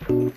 Is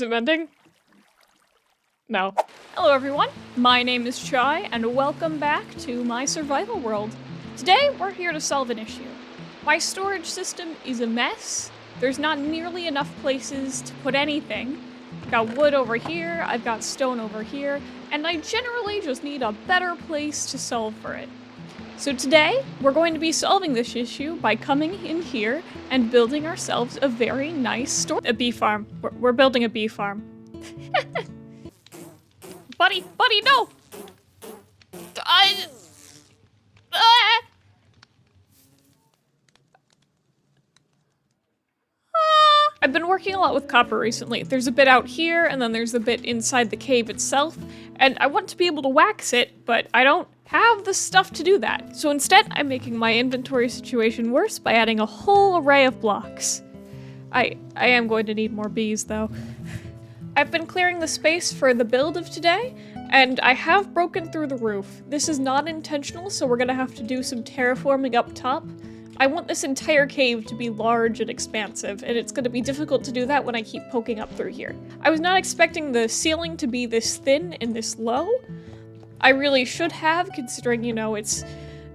it mending? No. Hello everyone, my name is Chai, and welcome back to my survival world. Today, we're here to solve an issue. My storage system is a mess. There's not nearly enough places to put anything. I've got wood over here, I've got stone over here, and I generally just need a better place to solve for it. So today, we're going to be solving this issue by coming in here and building ourselves a very nice a bee farm. We're building a bee farm. Buddy, no! I've been working a lot with copper recently. There's a bit out here, and then there's a bit inside the cave itself, and I want to be able to wax it, but I don't have the stuff to do that. So instead, I'm making my inventory situation worse by adding a whole array of blocks. I am going to need more bees, though. I've been clearing the space for the build of today, and I have broken through the roof. This is not intentional, so we're gonna have to do some terraforming up top. I want this entire cave to be large and expansive, and it's gonna be difficult to do that when I keep poking up through here. I was not expecting the ceiling to be this thin and this low. I really should have, considering, you know, it's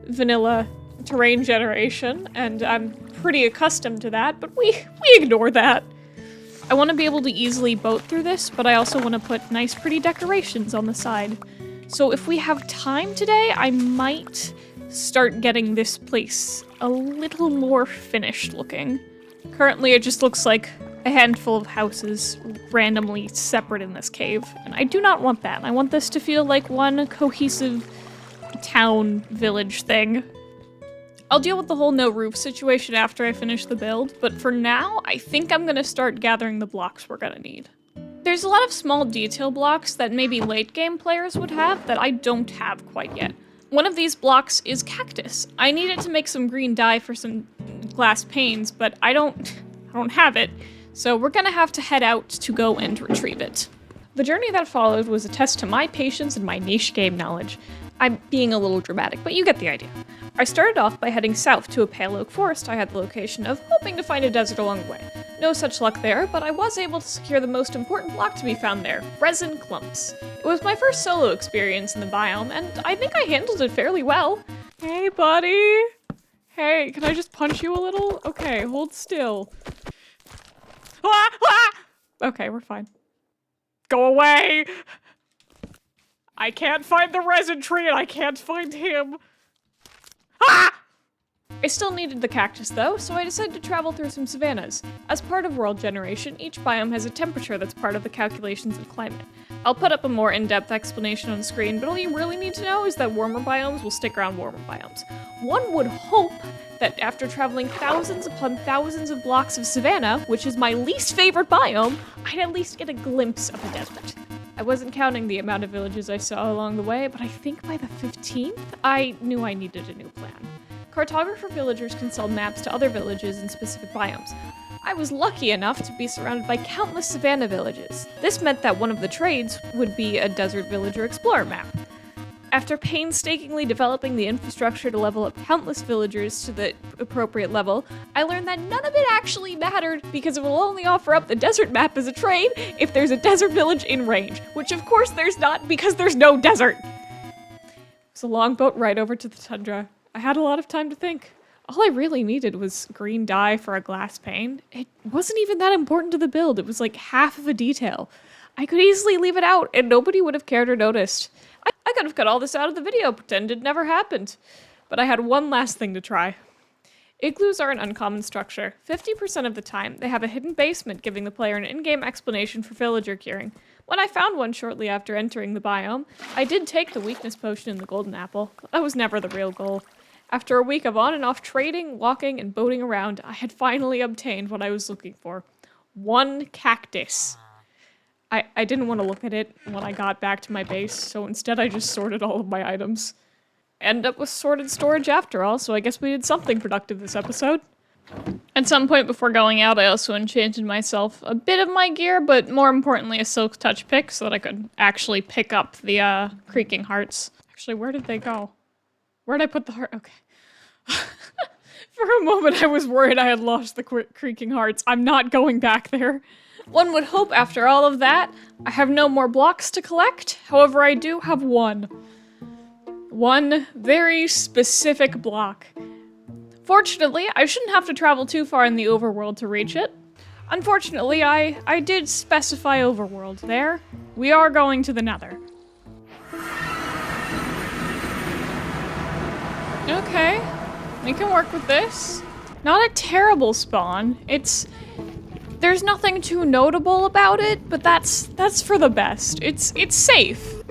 vanilla terrain generation, and I'm pretty accustomed to that, but we ignore that. I want to be able to easily boat through this, but I also want to put nice pretty decorations on the side. So if we have time today, I might start getting this place a little more finished looking. Currently it just looks like a handful of houses randomly separate in this cave, and I do not want that. I want this to feel like one cohesive town village thing. I'll deal with the whole no roof situation after I finish the build, but for now, I think I'm gonna start gathering the blocks we're gonna need. There's a lot of small detail blocks that maybe late game players would have that I don't have quite yet. One of these blocks is cactus. I need it to make some green dye for some glass panes, but I don't have it, so we're gonna have to head out to go and retrieve it. The journey that followed was a test to my patience and my niche game knowledge. I'm being a little dramatic, but you get the idea. I started off by heading south to a pale oak forest I had the location of, hoping to find a desert along the way. No such luck there, but I was able to secure the most important block to be found there, resin clumps. It was my first solo experience in the biome, and I think I handled it fairly well. Hey, buddy! Hey, can I just punch you a little? Okay, hold still. Okay, we're fine. Go away! I can't find the resin tree and I can't find him. I still needed the cactus though, so I decided to travel through some savannas. As part of world generation, each biome has a temperature that's part of the calculations of climate. I'll put up a more in-depth explanation on screen, but all you really need to know is that warmer biomes will stick around warmer biomes. One would hope that after traveling thousands upon thousands of blocks of savanna, which is my least favorite biome, I'd at least get a glimpse of a desert. I wasn't counting the amount of villages I saw along the way, but I think by the 15th, I knew I needed a new plan. Cartographer villagers can sell maps to other villages in specific biomes. I was lucky enough to be surrounded by countless savanna villages. This meant that one of the trades would be a desert villager explorer map. After painstakingly developing the infrastructure to level up countless villagers to the appropriate level, I learned that none of it actually mattered because it will only offer up the desert map as a trade if there's a desert village in range, which of course there's not because there's no desert. It was a long boat ride over to the tundra. I had a lot of time to think. All I really needed was green dye for a glass pane. It wasn't even that important to the build. It was like half of a detail. I could easily leave it out and nobody would have cared or noticed. I could have cut all this out of the video, pretend it never happened. But I had one last thing to try. Igloos are an uncommon structure. 50% of the time, they have a hidden basement giving the player an in-game explanation for villager curing. When I found one shortly after entering the biome, I did take the weakness potion and the golden apple. That was never the real goal. After a week of on and off trading, walking, and boating around, I had finally obtained what I was looking for. One cactus. I didn't want to look at it when I got back to my base, so instead I just sorted all of my items. End up with sorted storage after all, so I guess we did something productive this episode. At some point before going out, I also enchanted myself a bit of my gear, but more importantly, a silk touch pick so that I could actually pick up the creaking hearts. Actually, where did they go? Where'd I put the heart? Okay. For a moment, I was worried I had lost the creaking hearts. I'm not going back there. One would hope after all of that, I have no more blocks to collect. However, I do have one. One very specific block. Fortunately, I shouldn't have to travel too far in the overworld to reach it. Unfortunately, I did specify overworld there. We are going to the Nether. Okay, we can work with this. Not a terrible spawn. There's nothing too notable about it, but that's for the best. It's safe.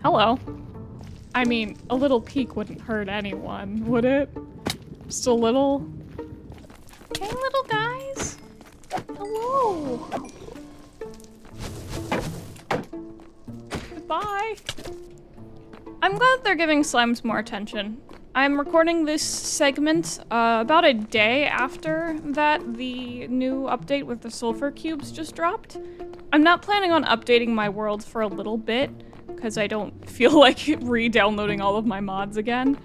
Hello. I mean, a little peek wouldn't hurt anyone, would it? Just a little. Hey, little guys. Hello. Goodbye. I'm glad they're giving slimes more attention. I'm recording this segment about a day after that the new update with the sulfur cubes just dropped. I'm not planning on updating my world for a little bit, because I don't feel like re-downloading all of my mods again.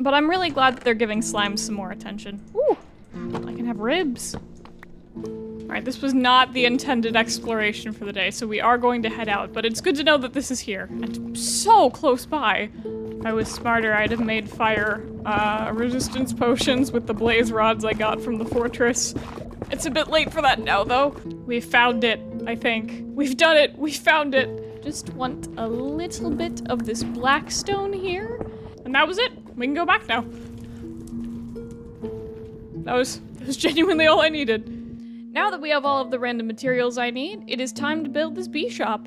But I'm really glad that they're giving slimes some more attention. Ooh, I can have ribs. Alright, this was not the intended exploration for the day, so we are going to head out, but it's good to know that this is here, and so close by. If I was smarter, I'd have made fire resistance potions with the blaze rods I got from the fortress. It's a bit late for that now, though. We found it, I think. We've done it, we found it. Just want a little bit of this black stone here, and that was it. We can go back now. That was genuinely all I needed. Now that we have all of the random materials I need, it is time to build this bee shop.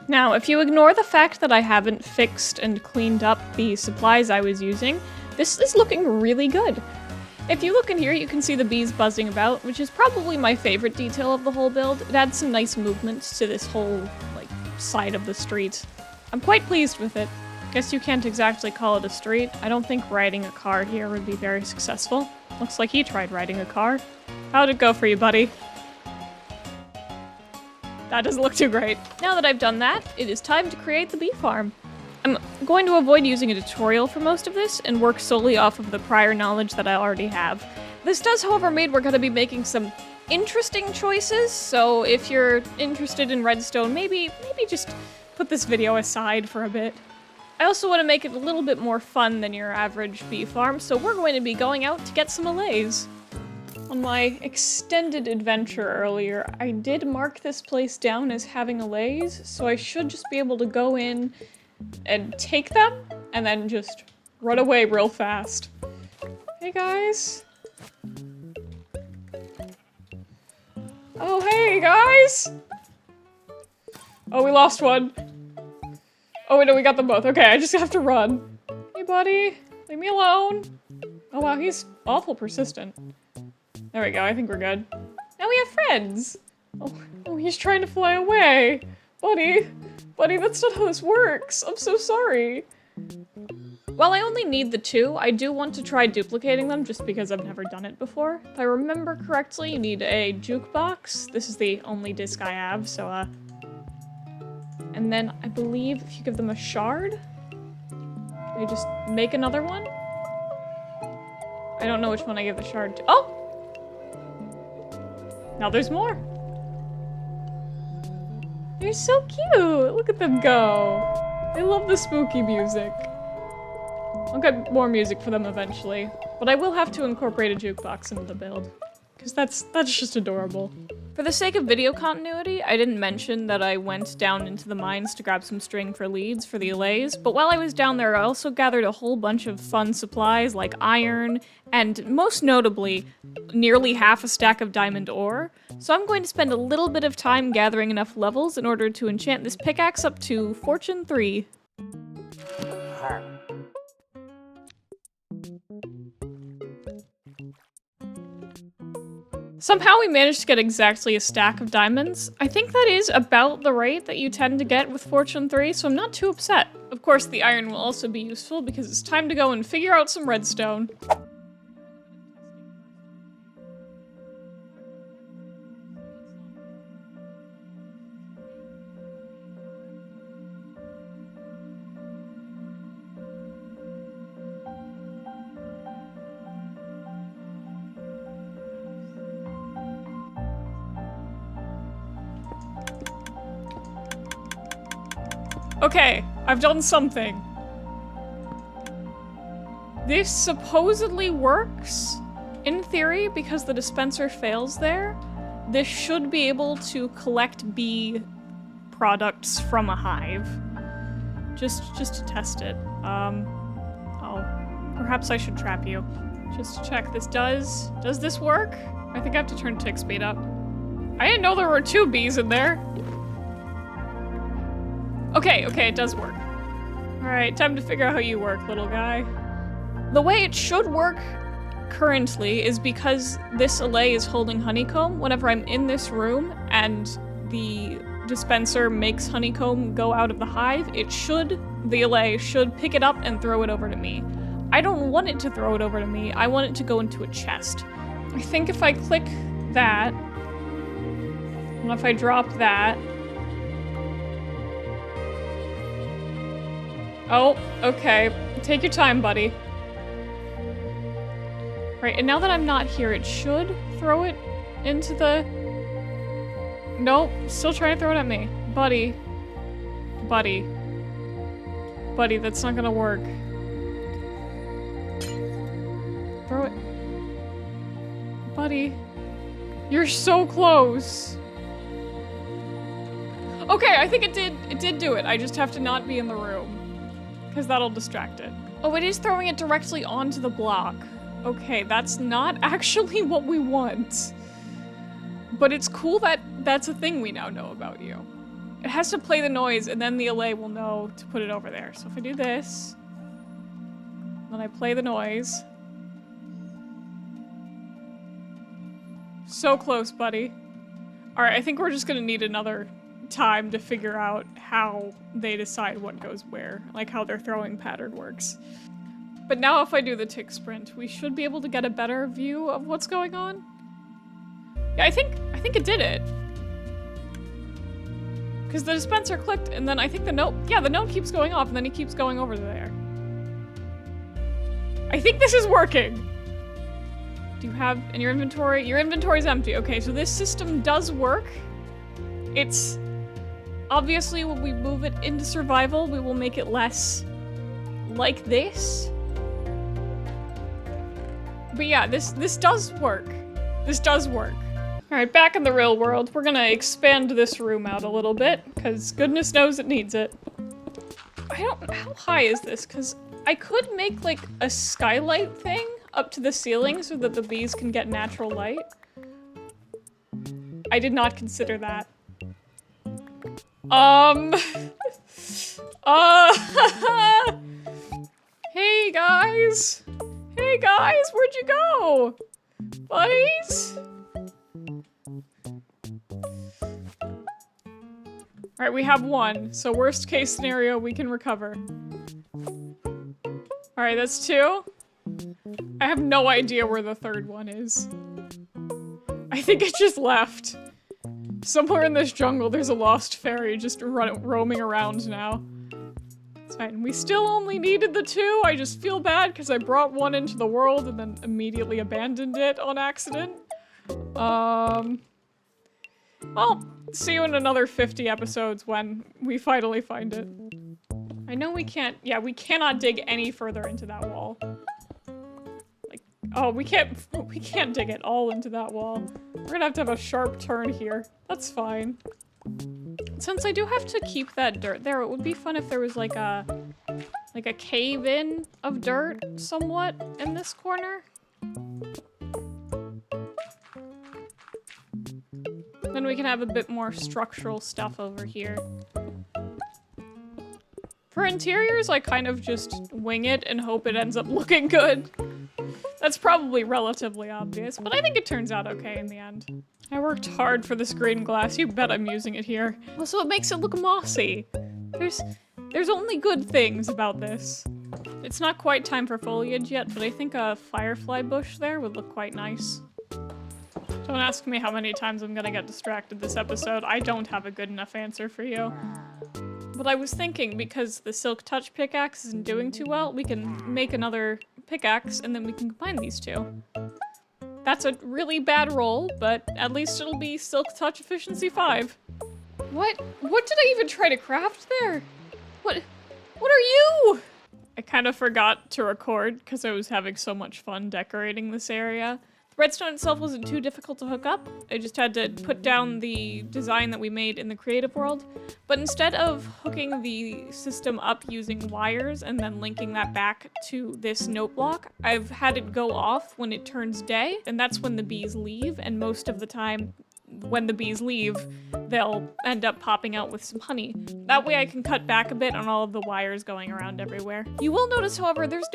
Now, if you ignore the fact that I haven't fixed and cleaned up the supplies I was using, this is looking really good. If you look in here, you can see the bees buzzing about, which is probably my favorite detail of the whole build. It adds some nice movements to this whole, side of the street. I'm quite pleased with it. Guess you can't exactly call it a street. I don't think riding a car here would be very successful. Looks like he tried riding a car. How'd it go for you, buddy? That doesn't look too great. Now that I've done that, it is time to create the bee farm. I'm going to avoid using a tutorial for most of this and work solely off of the prior knowledge that I already have. This does, however, mean we're going to be making some interesting choices, so if you're interested in redstone, maybe just put this video aside for a bit. I also want to make it a little bit more fun than your average bee farm, so we're going to be going out to get some allays. On my extended adventure earlier, I did mark this place down as having allays, so I should just be able to go in and take them, and then just run away real fast. Hey guys. Oh hey guys! Oh, we lost one. Oh wait, no, we got them both. Okay, I just have to run. Hey buddy, leave me alone. Oh wow, he's awful persistent. There we go, I think we're good. Now we have friends! Oh, he's trying to fly away! Buddy, that's not how this works! I'm so sorry! While I only need the two, I do want to try duplicating them just because I've never done it before. If I remember correctly, you need a jukebox. This is the only disc I have, so and then I believe if you give them a shard, they just make another one? I don't know which one I give the shard to. Oh! Now there's more. They're so cute. Look at them go. They love the spooky music. I'll get more music for them eventually, but I will have to incorporate a jukebox into the build because that's just adorable. For the sake of video continuity, I didn't mention that I went down into the mines to grab some string for leads for the allays, but while I was down there, I also gathered a whole bunch of fun supplies like iron, and most notably, nearly half a stack of diamond ore. So I'm going to spend a little bit of time gathering enough levels in order to enchant this pickaxe up to Fortune 3. Somehow we managed to get exactly a stack of diamonds. I think that is about the rate that you tend to get with Fortune 3, so I'm not too upset. Of course, the iron will also be useful because it's time to go and figure out some redstone. Okay, I've done something. This supposedly works, in theory, because the dispenser fails there. This should be able to collect bee products from a hive. Just to test it. Oh, perhaps I should trap you. Just to check this does this work? I think I have to turn tick speed up. I didn't know there were 2 bees in there. Okay, it does work. Alright, time to figure out how you work, little guy. The way it should work currently is because this allay is holding honeycomb. Whenever I'm in this room and the dispenser makes honeycomb go out of the hive, the allay should pick it up and throw it over to me. I don't want it to throw it over to me, I want it to go into a chest. I think if I click that, and if I drop that, oh, okay. Take your time, buddy. Right, and now that I'm not here, it should throw it into the... Nope, still trying to throw it at me. Buddy. Buddy, that's not gonna work. Throw it. Buddy. You're so close. Okay, I think it did do it. I just have to not be in the room. Because that'll distract it. Oh, it is throwing it directly onto the block. Okay, that's not actually what we want. But it's cool that that's a thing we now know about you. It has to play the noise, and then the allay will know to put it over there. So if I do this, then I play the noise. So close, buddy. Alright, I think we're just gonna need another time to figure out how they decide what goes where, like how their throwing pattern works. But now if I do the tick sprint, we should be able to get a better view of what's going on. Yeah, I think it did it. Because the dispenser clicked and then I think the note keeps going off and then he keeps going over there. I think this is working. Do you have in your inventory? Your inventory's empty. Okay, so this system does work. It's obviously when we move it into survival, we will make it less like this. But yeah, this does work. This does work. Alright, back in the real world, we're gonna expand this room out a little bit, because goodness knows it needs it. How high is this? Because I could make like a skylight thing up to the ceiling so that the bees can get natural light. I did not consider that. Hey guys! Hey guys, where'd you go? Buddies? Alright, we have one, so worst case scenario, we can recover. Alright, that's 2. I have no idea where the 3rd one is. I think it just left. Somewhere in this jungle, there's a lost fairy just roaming around now. It's fine. We still only needed the 2. I just feel bad because I brought one into the world and then immediately abandoned it on accident. Well, see you in another 50 episodes when we finally find it. I know we can't- yeah, we cannot dig any further into that wall. Like, oh, we can't dig it all into that wall. We're gonna have to have a sharp turn here. That's fine. Since I do have to keep that dirt there, it would be fun if there was like a cave-in of dirt somewhat in this corner. Then we can have a bit more structural stuff over here. For interiors, I kind of just wing it and hope it ends up looking good. That's probably relatively obvious, but I think it turns out okay in the end. I worked hard for this green glass. You bet I'm using it here. Also, it makes it look mossy. There's only good things about this. It's not quite time for foliage yet, but I think a firefly bush there would look quite nice. Don't ask me how many times I'm gonna get distracted this episode. I don't have a good enough answer for you. But I was thinking, because the Silk Touch pickaxe isn't doing too well, we can make another pickaxe and then we can combine these two. That's a really bad roll, but at least it'll be Silk Touch Efficiency 5. What did I even try to craft there? What are you? I kind of forgot to record because I was having so much fun decorating this area. The redstone itself wasn't too difficult to hook up. I just had to put down the design that we made in the creative world. But instead of hooking the system up using wires and then linking that back to this note block, I've had it go off when it turns day, and that's when the bees leave, and most of the time when the bees leave, they'll end up popping out with some honey. That way I can cut back a bit on all of the wires going around everywhere. You will notice, however, there's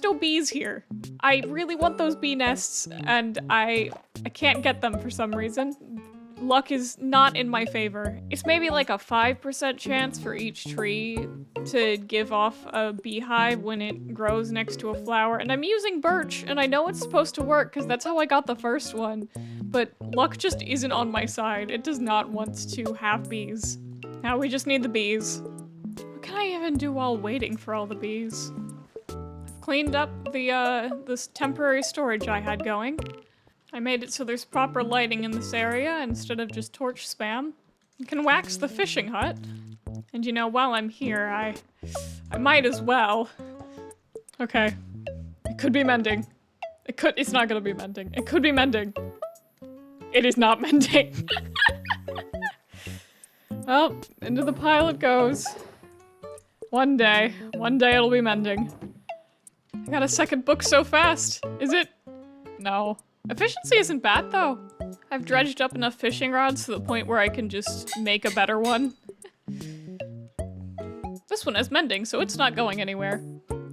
no bees here. I really want those bee nests, and I can't get them for some reason. Luck is not in my favor. It's maybe like a 5% chance for each tree to give off a beehive when it grows next to a flower, and I'm using birch, and I know it's supposed to work because that's how I got the first one, but luck just isn't on my side. It does not want to have bees. Now we just need the bees. What can I even do while waiting for all the bees? I've cleaned up this temporary storage I had going. I made it so there's proper lighting in this area instead of just torch spam. You can wax the fishing hut. And you know, while I'm here, I might as well. Okay. It could be mending. It's not gonna be mending. It could be mending. It is not mending. Well, into the pile it goes. One day it'll be mending. I got a second book so fast. Is it? No. Efficiency isn't bad, though. I've dredged up enough fishing rods to the point where I can just make a better one. This one has mending, so it's not going anywhere.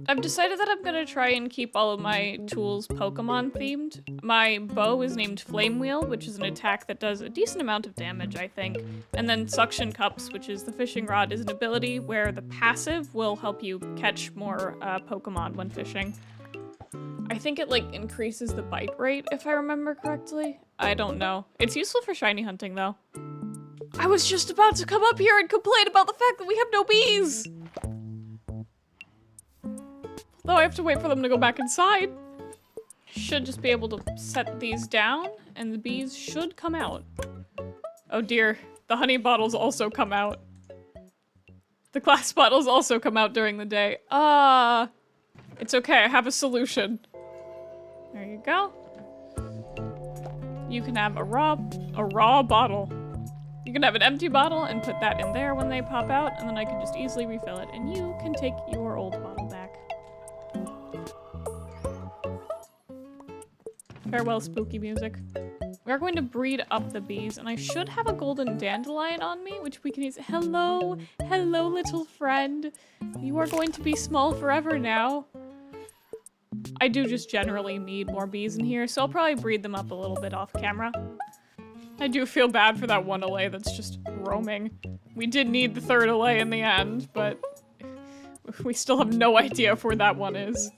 I've decided that I'm gonna try and keep all of my tools Pokemon themed. My bow is named Flame Wheel, which is an attack that does a decent amount of damage, I think. And then Suction Cups, which is the fishing rod, is an ability where the passive will help you catch more Pokemon when fishing. I think it, like, increases the bite rate, if I remember correctly. I don't know. It's useful for shiny hunting, though. I was just about to come up here and complain about the fact that we have no bees! Though I have to wait for them to go back inside. Should just be able to set these down, and the bees should come out. Oh dear, the honey bottles also come out. The glass bottles also come out during the day. It's okay, I have a solution. There you go. You can have a raw bottle. You can have an empty bottle and put that in there when they pop out, and then I can just easily refill it, and you can take your old bottle back. Farewell, spooky music. We are going to breed up the bees, and I should have a golden dandelion on me, which we can use. Hello, hello, little friend. You are going to be small forever now. I do just generally need more bees in here, so I'll probably breed them up a little bit off camera. I do feel bad for that one allay that's just roaming. We did need the third allay in the end, but we still have no idea where that one is.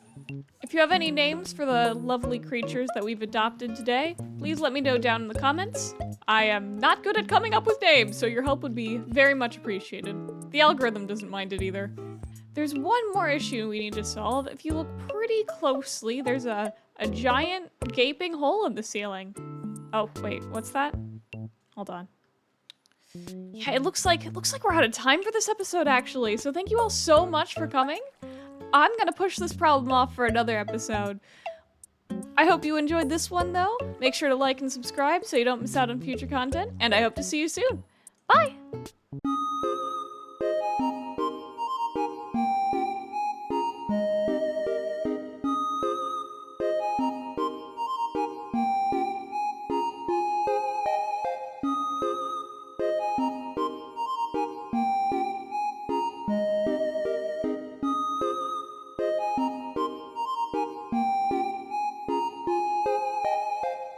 If you have any names for the lovely creatures that we've adopted today, please let me know down in the comments. I am not good at coming up with names, so your help would be very much appreciated. The algorithm doesn't mind it either. There's one more issue we need to solve. If you look pretty closely, there's a giant gaping hole in the ceiling. Oh, wait, what's that? Hold on. Yeah, it looks like we're out of time for this episode, actually, so thank you all so much for coming. I'm gonna push this problem off for another episode. I hope you enjoyed this one though. Make sure to like and subscribe so you don't miss out on future content, and I hope to see you soon. Bye!